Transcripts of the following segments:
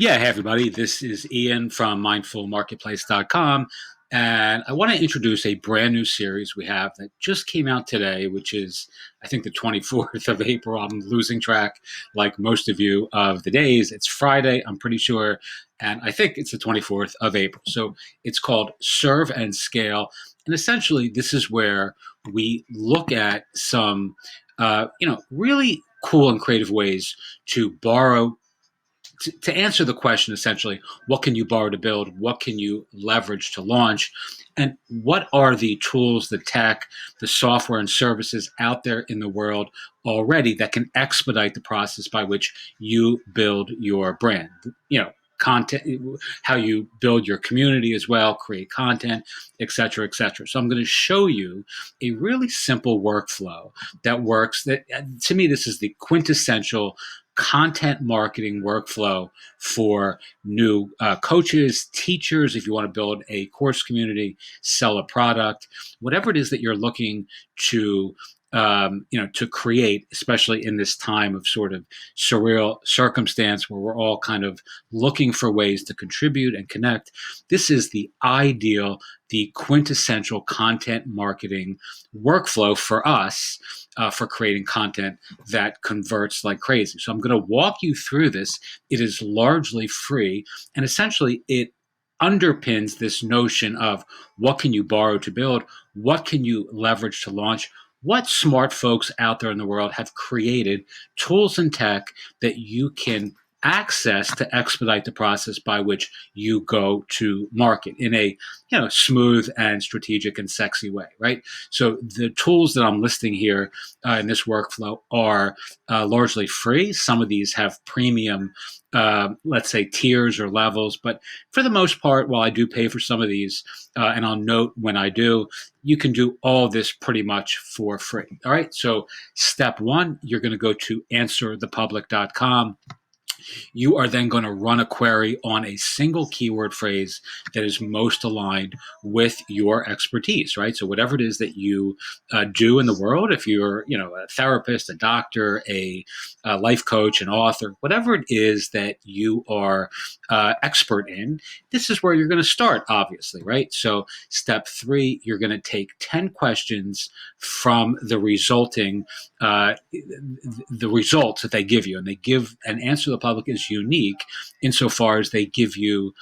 Yeah, hey everybody. This is Ian from mindfulmarketplace.com. And I want to introduce a brand new series we have that just came out today, which is, I think, the 24th of April. I'm losing track, like most of you, of the days. It's Friday, I'm pretty sure. And I think it's the 24th of April. So it's called Serve and Scale. And essentially, this is where we look at some, really cool and creative ways to borrow to answer the question essentially, what can you borrow to build? What can you leverage to launch? And what are the tools, the tech, the software and services out there in the world already that can expedite the process by which you build your brand? Content, how you build your community as well, create content, et cetera, et cetera. So I'm going to show you a really simple workflow that works. That to me, this is the quintessential content marketing workflow for new coaches, teachers, if you want to build a course community, sell a product, whatever it is that you're looking to to create, especially in this time of sort of surreal circumstance where we're all kind of looking for ways to contribute and connect. This is the ideal, the quintessential content marketing workflow for us for creating content that converts like crazy. So I'm going to walk you through this. It is largely free, and essentially it underpins this notion of what can you borrow to build, what can you leverage to launch, what smart folks out there in the world have created tools and tech that you can access to expedite the process by which you go to market in a smooth and strategic and sexy way, right? So the tools that I'm listing here in this workflow are largely free. Some of these have premium, let's say, tiers or levels, but for the most part, while I do pay for some of these, and I'll note when I do, you can do all this pretty much for free. All right. So step one, you're going to go to answerthepublic.com. You are then going to run a query on a single keyword phrase that is most aligned with your expertise, right? So whatever it is that you do in the world, if you're, a therapist, a doctor, a life coach, an author, whatever it is that you are expert in, this is where you're going to start, obviously, right? So step three, you're going to take 10 questions from the results that they give you, and they give an answer to the public is unique insofar as they give you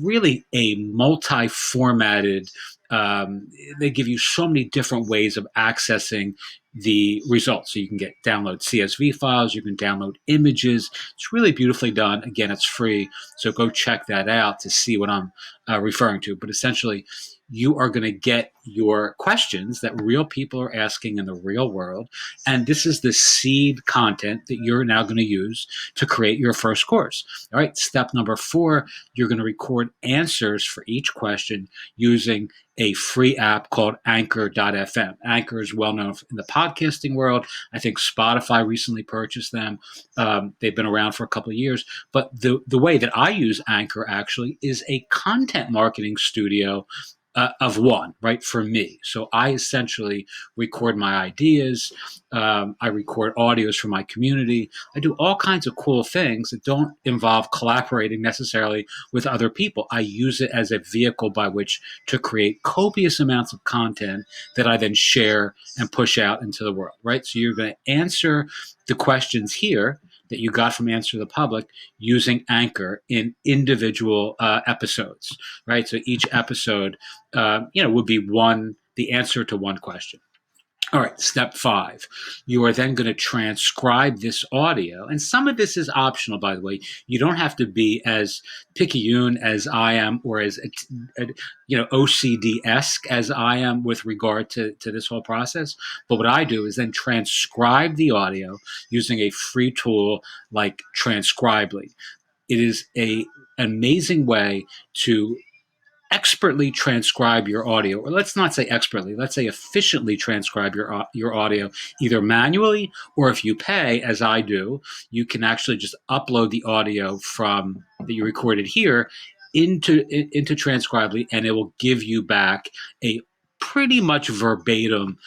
really a multi-formatted. They give you so many different ways of accessing the results. So you can download CSV files, you can download images. It's really beautifully done. Again, it's free, so go check that out to see what I'm referring to. But essentially, you are going to get your questions that real people are asking in the real world. And this is the seed content that you're now going to use to create your first course. All right. Step number four, you're going to record answers for each question using a free app called Anchor.fm. Anchor is well known in the podcasting world. I think Spotify recently purchased them. They've been around for a couple of years. But the way that I use Anchor actually is a content marketing studio of one, right, for me. So I essentially record my ideas. I record audios for my community. I do all kinds of cool things that don't involve collaborating necessarily with other people. I use it as a vehicle by which to create copious amounts of content that I then share and push out into the world, right? So you're going to answer the questions here that you got from Answer the Public using Anchor in individual episodes, right? So each episode, would be the answer to one question. All right, step five. You are then going to transcribe this audio. And some of this is optional, by the way. You don't have to be as picayune as I am or as, OCD-esque as I am with regard to this whole process. But what I do is then transcribe the audio using a free tool like Transcribely. It is an amazing way to expertly transcribe your audio, or let's not say expertly, let's say efficiently transcribe your audio, either manually or if you pay, as I do, you can actually just upload the audio from that you recorded here into Transcribely, and it will give you back a pretty much verbatim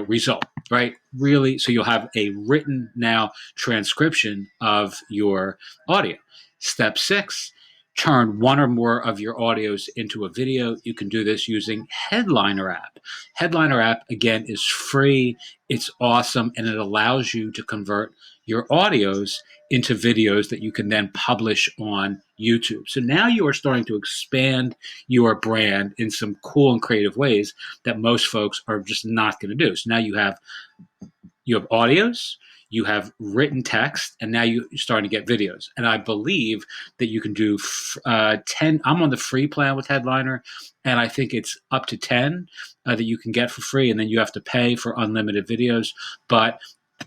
result, right? Really, so you'll have a written now transcription of your audio. Step 6, turn one or more of your audios into a video. You can do this using Headliner app. Headliner app, again, is free. It's awesome, and it allows you to convert your audios into videos that you can then publish on YouTube. So now you are starting to expand your brand in some cool and creative ways that most folks are just not going to do. So now you have audios, you have written text, and now you're starting to get videos. And I believe that you can do 10. I'm on the free plan with Headliner, and I think it's up to 10 that you can get for free, and then you have to pay for unlimited videos. But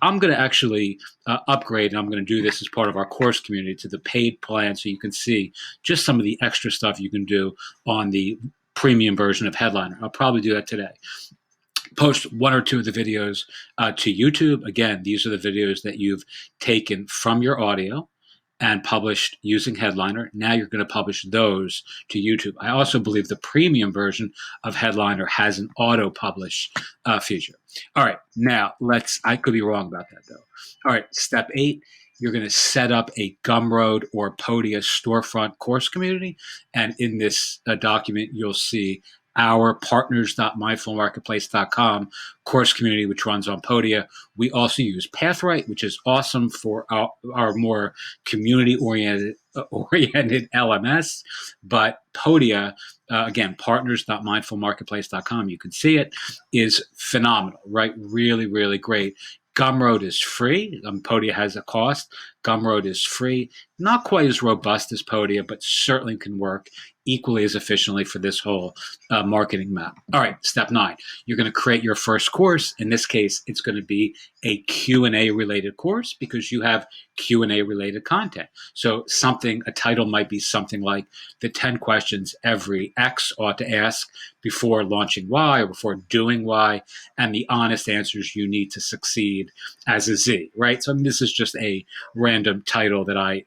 I'm going to actually upgrade, and I'm going to do this as part of our course community to the paid plan so you can see just some of the extra stuff you can do on the premium version of Headliner. I'll probably do that today. Post one or two of the videos to YouTube. Again, these are the videos that you've taken from your audio and published using Headliner. Now you're going to publish those to YouTube. I also believe the premium version of Headliner has an auto publish feature. All right, now I could be wrong about that though. All right, step 8, you're going to set up a Gumroad or Podia storefront course community. And in this document, you'll see our partners.mindfulmarketplace.com course community, which runs on Podia. We also use Pathright, which is awesome for our more community-oriented LMS. But Podia, again, partners.mindfulmarketplace.com, you can see it, is phenomenal, right? Really, really great. Gumroad is free. Podia has a cost. Gumroad is free. Not quite as robust as Podia, but certainly can work equally as efficiently for this whole marketing map. All right, step 9. You're going to create your first course. In this case, it's going to be a Q&A related course because you have Q&A related content. So a title might be something like the 10 questions every X ought to ask before launching Y or before doing Y, and the honest answers you need to succeed as a Z, right? So this is just a random title that I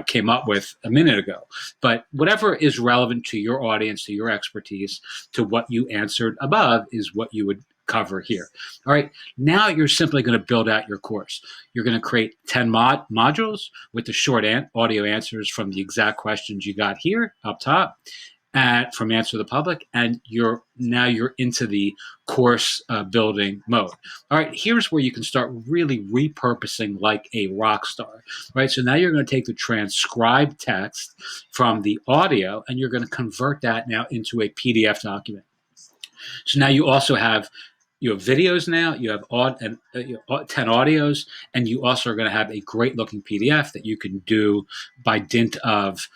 came up with a minute ago. But whatever is relevant to your audience, to your expertise, to what you answered above is what you would cover here. All right. Now you're simply going to build out your course. You're going to create 10 modules with the short audio answers from the exact questions you got here up top. From Answer the Public, and you're into the course building mode. All right, here's where you can start really repurposing like a rock star, right? So now you're going to take the transcribed text from the audio, and you're going to convert that now into a PDF document. So now you have videos now, you have 10 audios, and you also are going to have a great looking PDF that you can do by dint of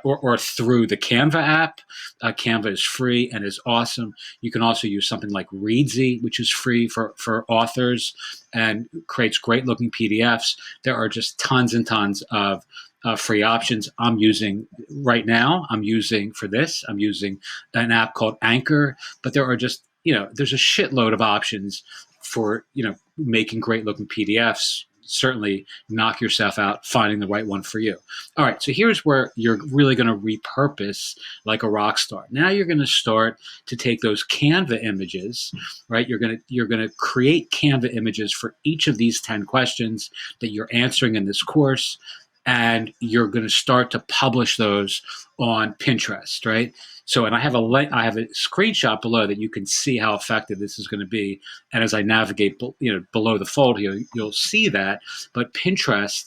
or through the Canva app. Canva is free and is awesome. You can also use something like Readsy, which is free for authors and creates great looking PDFs. There are just tons and tons of free options. I'm using for this, I'm using an app called Anchor, but there are just, there's a shitload of options for, making great looking PDFs. Certainly knock yourself out finding the right one for you. All right, so here's where you're really going to repurpose like a rock star. Now you're going to start to take those Canva images, right? You're going to create Canva images for each of these 10 questions that you're answering in this course, and you're going to start to publish those on Pinterest, right? So, and I have a screenshot below that you can see how effective this is going to be. And as I navigate, below the fold here, you'll see that. But Pinterest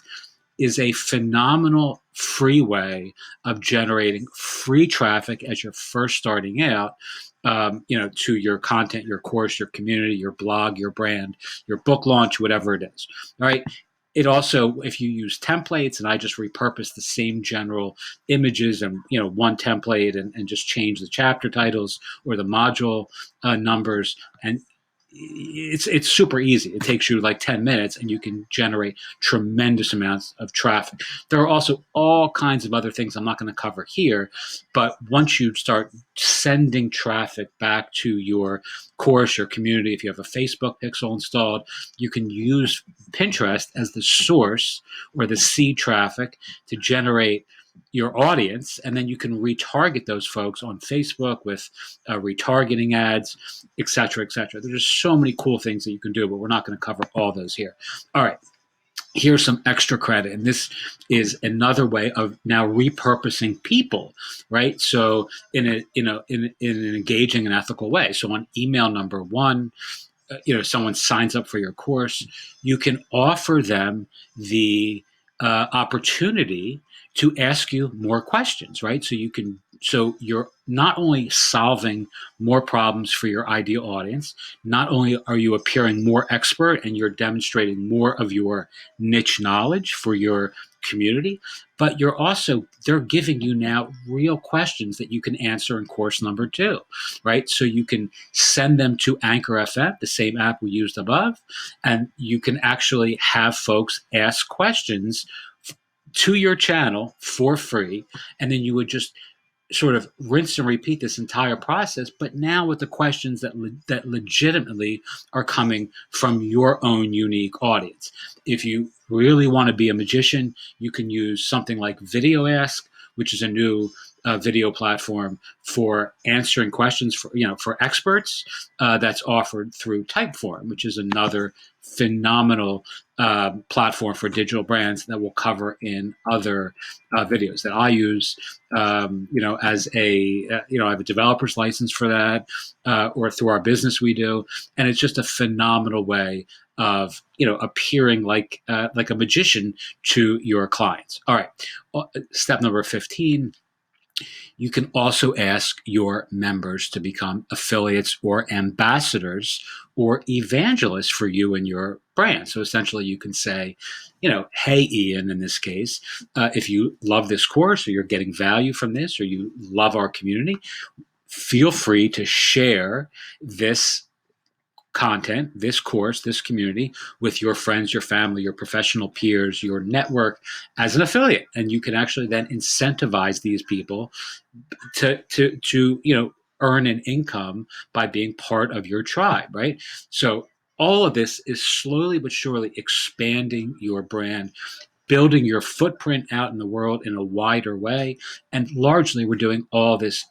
is a phenomenal free way of generating free traffic as you're first starting out, to your content, your course, your community, your blog, your brand, your book launch, whatever it is. All right. It also, if you use templates, and I just repurpose the same general images and one template and just change the chapter titles or the module numbers, and it's super easy. It takes you like 10 minutes and you can generate tremendous amounts of traffic. There are also all kinds of other things I'm not going to cover here, but once you start sending traffic back to your course, your community, if you have a Facebook pixel installed, you can use Pinterest as the source or the seed traffic to generate your audience, and then you can retarget those folks on Facebook with retargeting ads, et cetera, et cetera. There's just so many cool things that you can do, but we're not going to cover all those here. All right, here's some extra credit, and this is another way of now repurposing people, right? So in a in an engaging and ethical way. So on email number one, someone signs up for your course, you can offer them the opportunity to ask you more questions, right? So you're not only solving more problems for your ideal audience, not only are you appearing more expert and you're demonstrating more of your niche knowledge for your community, but they're giving you now real questions that you can answer in course number two, right? So you can send them to Anchor FM, the same app we used above, and you can actually have folks ask questions to your channel for free, and then you would just sort of rinse and repeat this entire process, but now with the questions that legitimately are coming from your own unique audience. If you really want to be a magician, you can use something like Video Ask, which is a new video platform for answering questions for experts. That's offered through Typeform, which is another phenomenal platform for digital brands that we'll cover in other videos that I use. As I have a developer's license for that, or through our business we do, and it's just a phenomenal way of appearing like a magician to your clients. All right, step number 15. You can also ask your members to become affiliates or ambassadors or evangelists for you and your brand. So essentially, you can say, hey, Ian, in this case, if you love this course or you're getting value from this or you love our community, feel free to share this content, this course, this community with your friends, your family, your professional peers, your network as an affiliate. And you can actually then incentivize these people to earn an income by being part of your tribe, right? So all of this is slowly but surely expanding your brand, building your footprint out in the world in a wider way. And largely, we're doing all this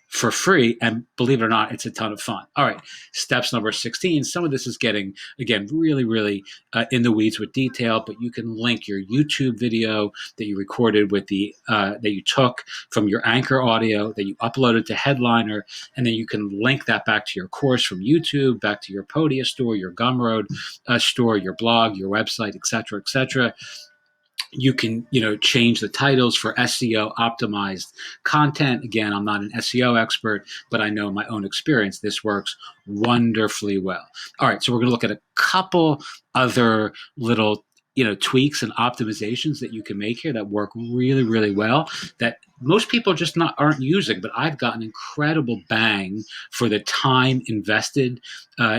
for free. And believe it or not, it's a ton of fun. All right, steps number 16. Some of this is getting, again, really, really in the weeds with detail, but you can link your YouTube video that you recorded with that you took from your Anchor audio that you uploaded to Headliner, and then you can link that back to your course from YouTube, back to your Podia store, your Gumroad store, your blog, your website, et cetera, et cetera. You can change the titles for SEO optimized content. Again, I'm not an SEO expert, but I know my own experience this works wonderfully well. All right, so we're going to look at a couple other little tweaks and optimizations that you can make here that work really, really well, that most people just aren't using, but I've gotten incredible bang for the time invested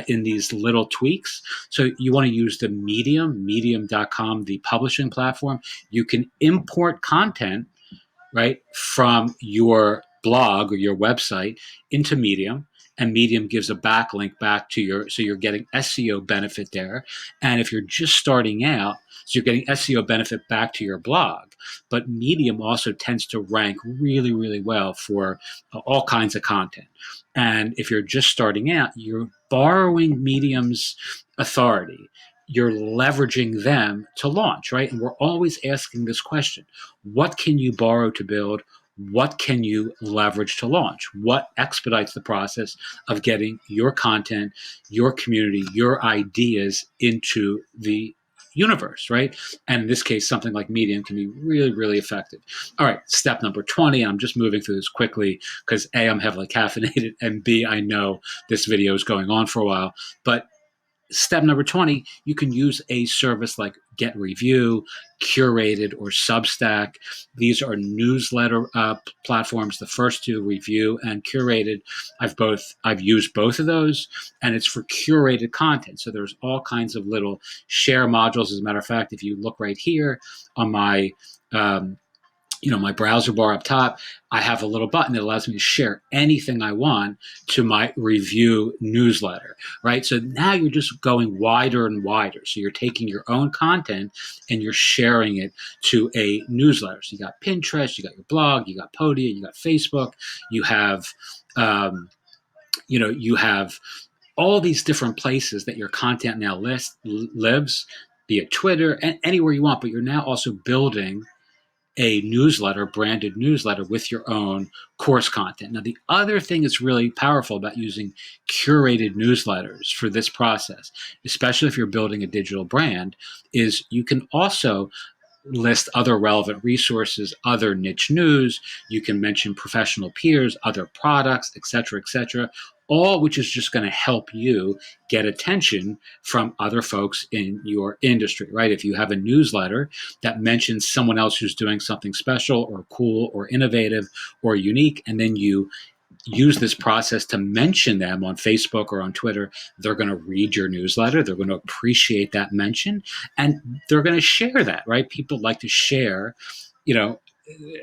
in these little tweaks. So you want to use the medium.com, the publishing platform. You can import content, right, from your blog or your website into Medium, and Medium gives a backlink back to so you're getting SEO benefit there. And if you're just starting out, so you're getting SEO benefit back to your blog, but Medium also tends to rank really, really well for all kinds of content. And if you're just starting out, you're borrowing Medium's authority. You're leveraging them to launch, right? And we're always asking this question: what can you borrow to build? What can you leverage to launch? What expedites the process of getting your content, your community, your ideas into the universe, right? And in this case, something like Medium can be really, really effective. All right, step number 20. I'm just moving through this quickly because A, I'm heavily caffeinated, and B, I know this video is going on for a while. But step number 20, you can use a service like Get Review, Curated, or Substack. These are newsletter platforms. The first two, Review and Curated, I've used both of those, and it's for curated content. So there's all kinds of little share modules. As a matter of fact, if you look right here on my my browser bar up top, I have a little button that allows me to share anything I want to my review newsletter, right? So now you're just going wider and wider. So you're taking your own content and you're sharing it to a newsletter. So you got Pinterest, you got your blog, you got Podia, you got Facebook, you have, you have all these different places that your content now lives, be it Twitter and anywhere you want, but you're now also building a newsletter, branded newsletter with your own course content. Now, the other thing that's really powerful about using curated newsletters for this process, especially if you're building a digital brand, is you can also list other relevant resources, other niche news. You can mention professional peers, other products, et cetera, all which is just going to help you get attention from other folks in your industry, right? If you have a newsletter that mentions someone else who's doing something special or cool or innovative or unique, and then you use this process to mention them on Facebook or on Twitter, they're going to read your newsletter. They're going to appreciate that mention and they're going to share that, right? People like to share, you know,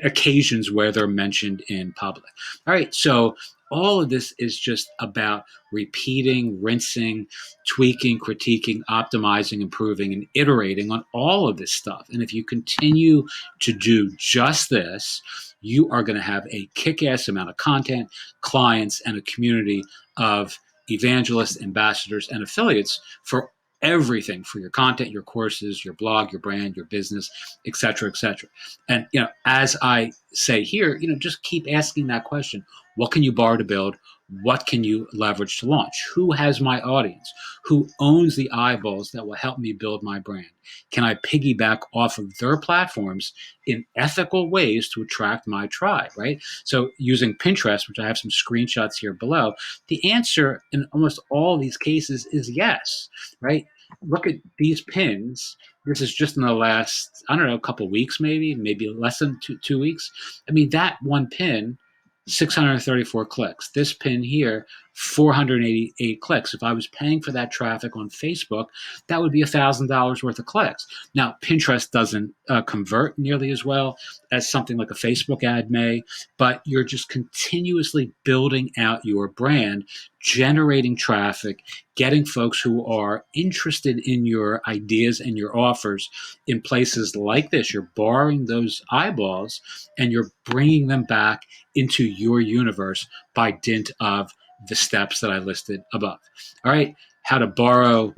occasions where they're mentioned in public. All right. So all of this is just about repeating, rinsing, tweaking, critiquing, optimizing, improving, and iterating on all of this stuff. And if you continue to do just this, you are going to have a kick-ass amount of content, clients, and a community of evangelists, ambassadors, and affiliates for everything, for your content, your courses, your blog, your brand, your business, et cetera, et cetera. And as I say here, just keep asking that question. What can you borrow to build? What can you leverage to launch? Who has my audience? Who owns the eyeballs that will help me build my brand? Can I piggyback off of their platforms in ethical ways to attract my tribe, right? So using Pinterest, which I have some screenshots here below, the answer in almost all these cases is yes, right? Look at these pins. This is just in the last, I don't know, a couple of weeks, maybe less than two weeks. I mean, that one pin, 634 clicks. This pin here, 488 clicks. If I was paying for that traffic on Facebook, that would be $1,000 worth of clicks. Now, Pinterest doesn't convert nearly as well as something like a Facebook ad may, but you're just continuously building out your brand, generating traffic, getting folks who are interested in your ideas and your offers in places like this. You're borrowing those eyeballs and you're bringing them back into your universe by dint of the steps that I listed above. All right, how to borrow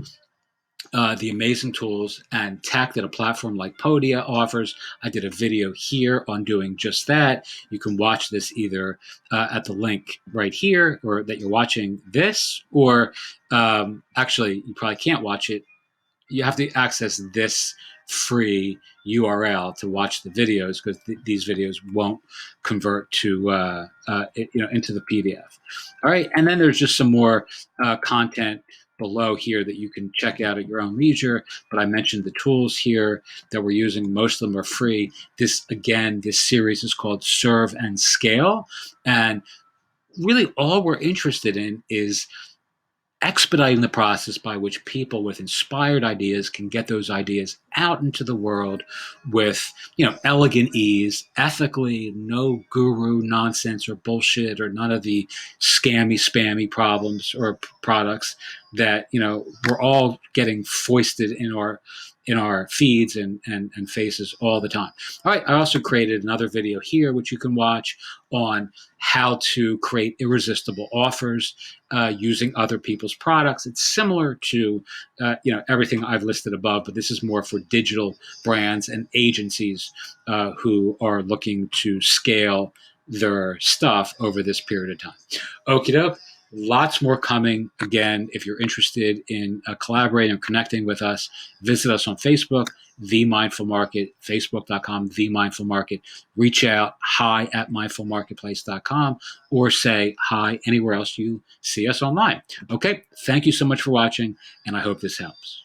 the amazing tools and tech that a platform like Podia offers. I did a video here on doing just that. You can watch this either at the link right here, or that you're watching this, or actually, you probably can't watch it. You have to access this free URL to watch the videos, because these videos won't convert to into the PDF. All right, and then there's just some more content below here that you can check out at your own leisure. But I mentioned the tools here that we're using. Most of them are free. This series is called Serve and Scale, and really all we're interested in is expediting the process by which people with inspired ideas can get those ideas out into the world with, elegant ease, ethically, no guru nonsense or bullshit or none of the scammy, spammy problems or products that, we're all getting foisted in our feeds and faces all the time. All right. I also created another video here, which you can watch, on how to create irresistible offers using other people's products. It's similar to everything I've listed above, but this is more for digital brands and agencies who are looking to scale their stuff over this period of time. Okie doke. Lots more coming. Again, if you're interested in collaborating and connecting with us, visit us on Facebook, The Mindful Market, facebook.com, The Mindful Market. Reach out, hi@mindfulmarketplace.com, or say hi anywhere else you see us online. Okay, thank you so much for watching, and I hope this helps.